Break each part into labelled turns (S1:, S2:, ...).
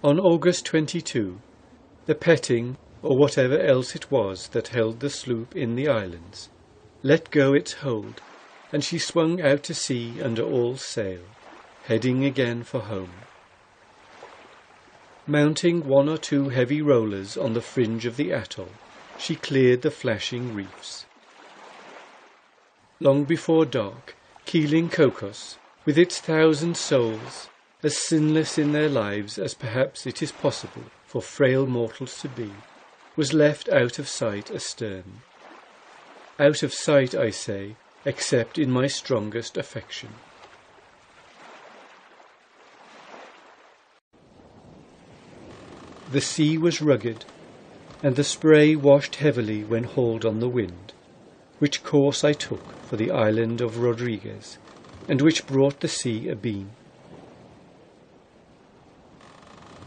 S1: On August 22, the petting, or whatever else it was that held the sloop in the islands, let go its hold, and she swung out to sea under all sail, heading again for home. Mounting one or two heavy rollers on the fringe of the atoll, she cleared the flashing reefs. Long before dark, Keeling Cocos, with its 1,000 souls, as sinless in their lives as perhaps it is possible for frail mortals to be, was left out of sight astern. Out of sight, I say, except in my strongest affection. The sea was rugged, and the spray washed heavily when hauled on the wind, which course I took for the island of Rodrigues, and which brought the sea abeam.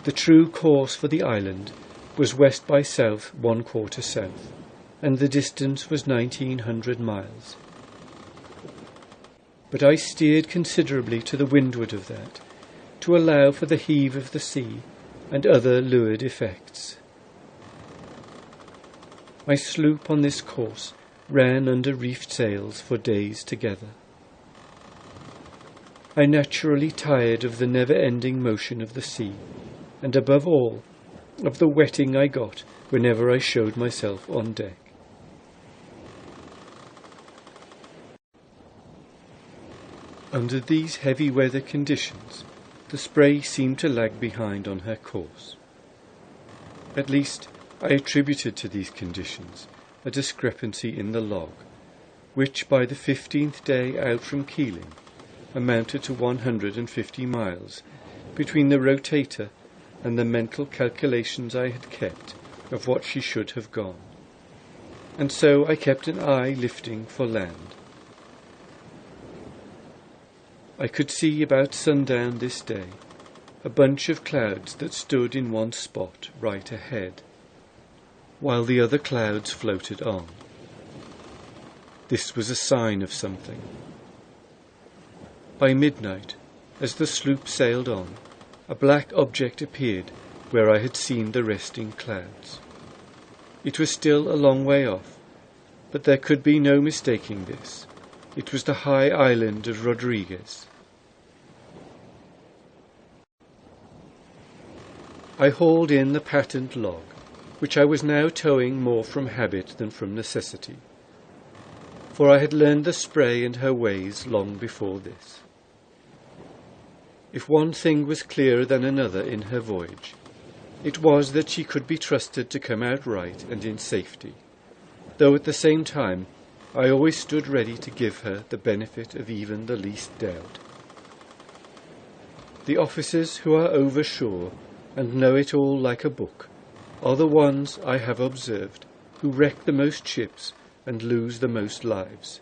S1: The true course for the island was west by south 1/4 south, and the distance was 1900 miles. But I steered considerably to the windward of that, to allow for the heave of the sea and other lurid effects. My sloop on this course ran under reefed sails for days together. I naturally tired of the never-ending motion of the sea, and above all, of the wetting I got whenever I showed myself on deck. Under these heavy weather conditions, the spray seemed to lag behind on her course. At least, I attributed to these conditions a discrepancy in the log, which by the 15th day out from Keeling amounted to 150 miles between the rotator and the mental calculations I had kept of what she should have gone, and so I kept an eye lifting for land. I could see about sundown this day a bunch of clouds that stood in one spot right ahead, while the other clouds floated on. This was a sign of something. By midnight, as the sloop sailed on, a black object appeared where I had seen the resting clouds. It was still a long way off, but there could be no mistaking this. It was the high island of Rodrigues. I hauled in the patent log, which I was now towing more from habit than from necessity, for I had learned the spray and her ways long before this. If one thing was clearer than another in her voyage, it was that she could be trusted to come out right and in safety, though at the same time I always stood ready to give her the benefit of even the least doubt. The officers who are over shore and know it all like a book are the ones, I have observed, who wreck the most ships and lose the most lives.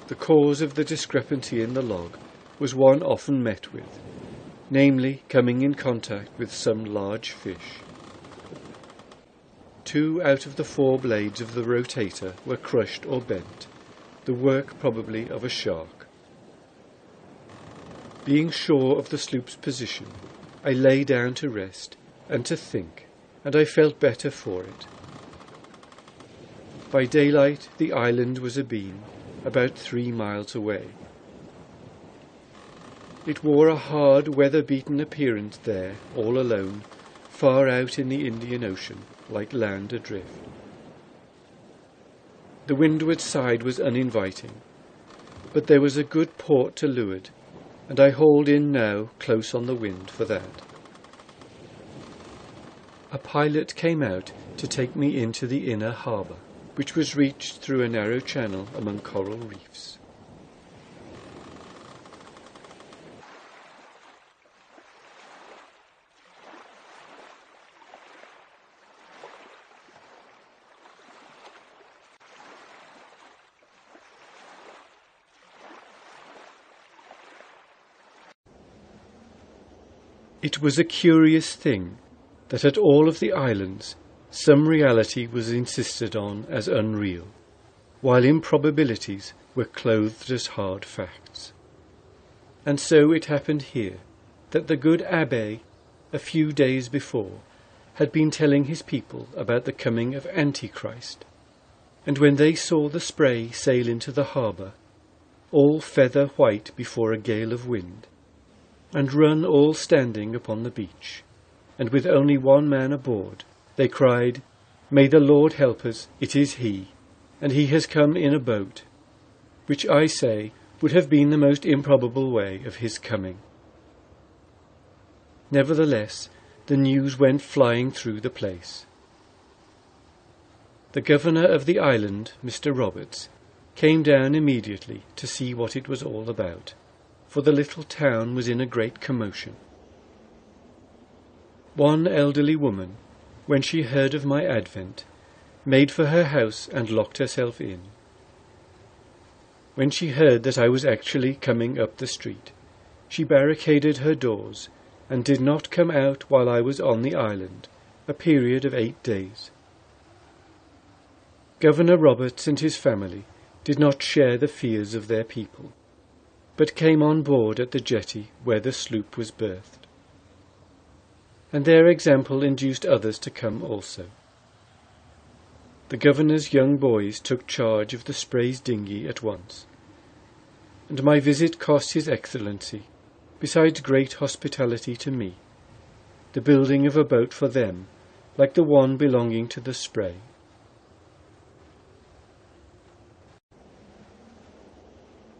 S1: The cause of the discrepancy in the log was one often met with, namely coming in contact with some large fish. 2 out of the 4 blades of the rotator were crushed or bent, the work probably of a shark. Being sure of the sloop's position, I lay down to rest and to think, and I felt better for it. By daylight the island was abeam, about 3 miles away. It wore a hard, weather-beaten appearance there, all alone, far out in the Indian Ocean, like land adrift. The windward side was uninviting, but there was a good port to leeward, and I hauled in now close on the wind for that. A pilot came out to take me into the inner harbour, which was reached through a narrow channel among coral reefs. It was a curious thing that at all of the islands some reality was insisted on as unreal, while improbabilities were clothed as hard facts. And so it happened here, that the good abbé, a few days before, had been telling his people about the coming of Antichrist, and when they saw the Spray sail into the harbour, all feather white before a gale of wind, and run all standing upon the beach, and with only one man aboard, they cried, "May the Lord help us, it is he, and he has come in a boat," which I say would have been the most improbable way of his coming. Nevertheless, the news went flying through the place. The governor of the island, Mr. Roberts, came down immediately to see what it was all about, for the little town was in a great commotion. One elderly woman, when she heard of my advent, made for her house and locked herself in. When she heard that I was actually coming up the street, she barricaded her doors and did not come out while I was on the island, a period of 8 days. Governor Roberts and his family did not share the fears of their people, but came on board at the jetty where the sloop was berthed. And their example induced others to come also. The governor's young boys took charge of the Spray's dinghy at once, and my visit cost His Excellency, besides great hospitality to me, the building of a boat for them, like the one belonging to the Spray.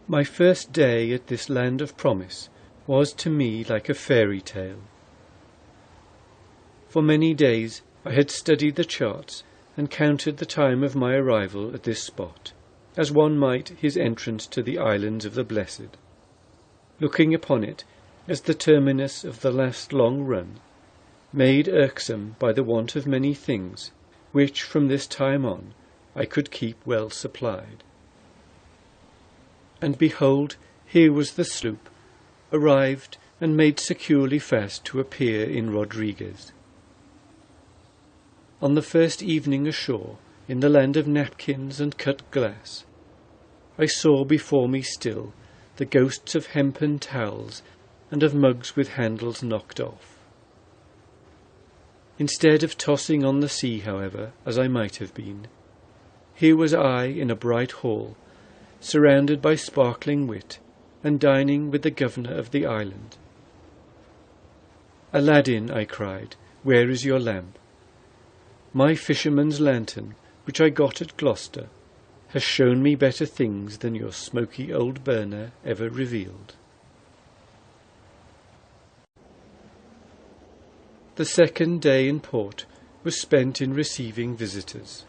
S1: My first day at this land of promise was to me like a fairy tale. For many days I had studied the charts and counted the time of my arrival at this spot, as one might his entrance to the islands of the blessed, looking upon it as the terminus of the last long run, made irksome by the want of many things, which from this time on I could keep well supplied. And behold, here was the sloop, arrived and made securely fast to a pier in Rodrigues. On the first evening ashore, in the land of napkins and cut glass, I saw before me still the ghosts of hempen towels and of mugs with handles knocked off. Instead of tossing on the sea, however, as I might have been, here was I in a bright hall, surrounded by sparkling wit, and dining with the governor of the island. "Aladdin," I cried, "where is your lamp? My fisherman's lantern, which I got at Gloucester, has shown me better things than your smoky old burner ever revealed." The second day in port was spent in receiving visitors.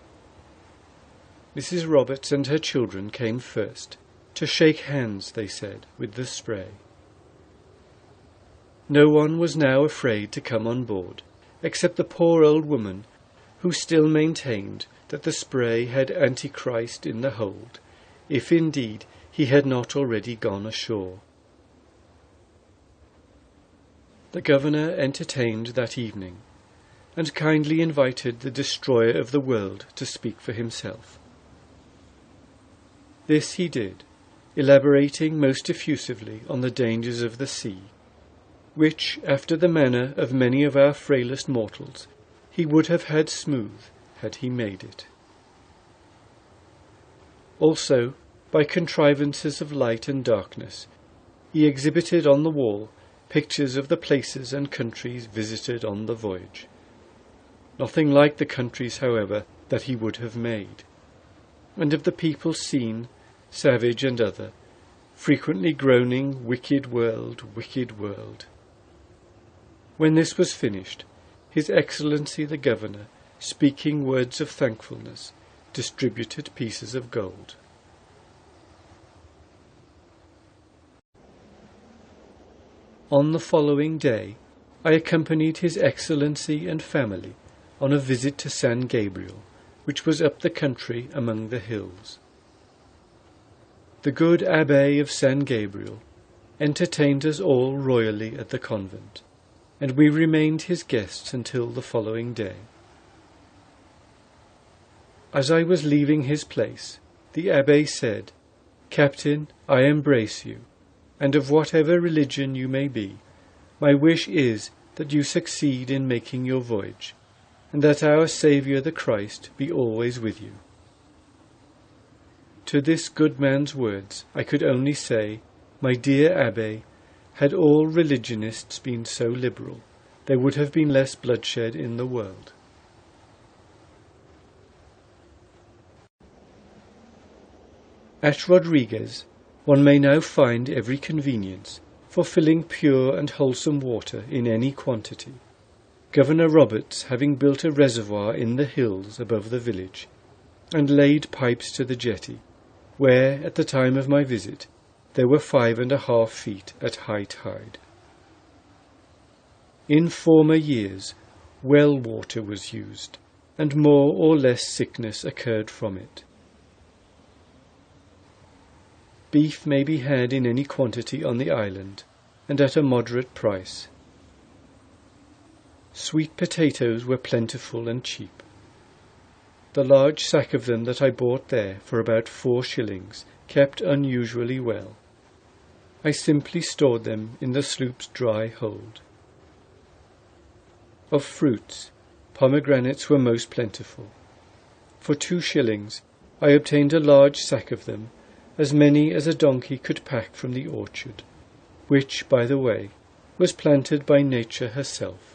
S1: Mrs. Roberts and her children came first, to shake hands, they said, with the Spray. No one was now afraid to come on board, except the poor old woman, who still maintained that the Spray had Antichrist in the hold, if indeed he had not already gone ashore. The governor entertained that evening, and kindly invited the destroyer of the world to speak for himself. This he did, elaborating most effusively on the dangers of the sea, which, after the manner of many of our frailest mortals, he would have had smooth had he made it. Also, by contrivances of light and darkness, he exhibited on the wall pictures of the places and countries visited on the voyage. Nothing like the countries, however, that he would have made, and of the people seen, savage and other, frequently groaning, "Wicked world, wicked world." When this was finished, His Excellency the Governor, speaking words of thankfulness, distributed pieces of gold. On the following day, I accompanied His Excellency and family on a visit to San Gabriel, which was up the country among the hills. The good Abbé of San Gabriel entertained us all royally at the convent, and we remained his guests until the following day. As I was leaving his place, the Abbé said, "Captain, I embrace you, and of whatever religion you may be, my wish is that you succeed in making your voyage, and that our Saviour the Christ be always with you." To this good man's words I could only say, "My dear Abbé, had all religionists been so liberal, there would have been less bloodshed in the world." At Rodrigues, one may now find every convenience for filling pure and wholesome water in any quantity, Governor Roberts having built a reservoir in the hills above the village, and laid pipes to the jetty, where, at the time of my visit, there were 5½ feet at high tide. In former years, well water was used, and more or less sickness occurred from it. Beef may be had in any quantity on the island, and at a moderate price. Sweet potatoes were plentiful and cheap. The large sack of them that I bought there for about 4 shillings kept unusually well. I simply stored them in the sloop's dry hold. Of fruits, pomegranates were most plentiful. For 2 shillings I obtained a large sack of them, as many as a donkey could pack from the orchard, which, by the way, was planted by nature herself.